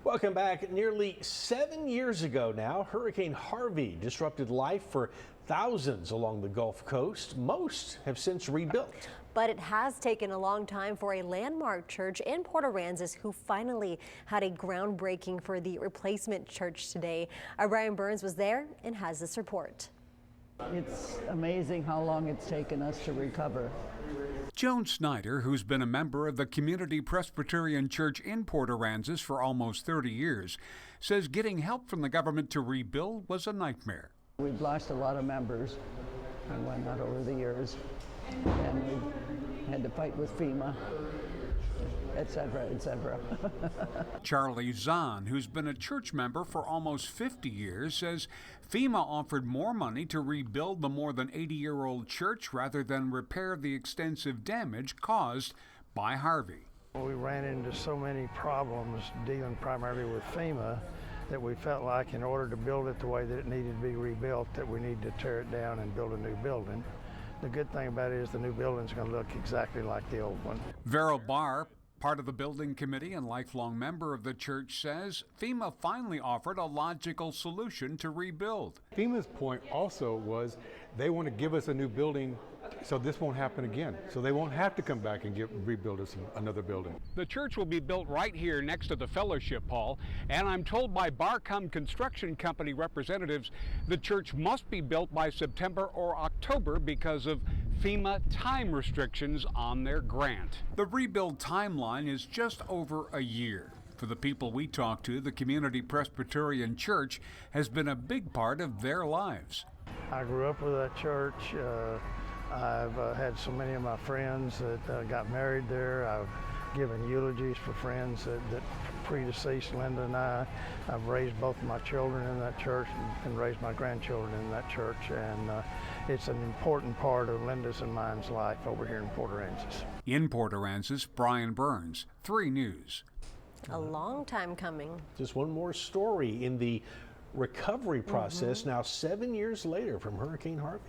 Welcome back. Nearly 7 years ago now, Hurricane Harvey disrupted life for thousands along the Gulf Coast. Most have since rebuilt. But it has taken a long time for a landmark church in Port Aransas who finally had a groundbreaking for the replacement church today. Our Brian Burns was there and has this report. It's amazing how long it's taken us to recover. Joan Snyder, who's been a member of the Community Presbyterian Church in Port Aransas for almost 30 years, says getting help from the government to rebuild was a nightmare. We've lost a lot of members and whatnot over the years, and we had to fight with FEMA, etc., etc. Charlie Zahn, who's been a church member for almost 50 years, says FEMA offered more money to rebuild the more than 80-year-old church rather than repair the extensive damage caused by Harvey. We ran into so many problems dealing primarily with FEMA that we felt like in order to build it the way that it needed to be rebuilt, that we need to tear it down and build a new building. The good thing about it is the new building's going to look exactly like the old one. Vero Barr, part of the building committee and lifelong member of the church, says FEMA finally offered a logical solution to rebuild. FEMA's point also was they want to give us a new building so this won't happen again. So they won't have to come back and rebuild us another building. The church will be built right here next to the fellowship hall, and I'm told by Barcom Construction Company representatives the church must be built by September or October because of FEMA time restrictions on their grant. The rebuild timeline is just over a year. For the people we talk to, the Community Presbyterian Church has been a big part of their lives. I grew up with that church. I've had so many of my friends that got married there. I've given eulogies for friends that predeceased Linda and I. I've raised both of my children in that church and raised my grandchildren in that church. And it's an important part of Linda's and mine's life over here in Port Aransas. In Port Aransas, Brian Burns, 3 News. A long time coming. Just one more story in the recovery process now 7 years later from Hurricane Harvey.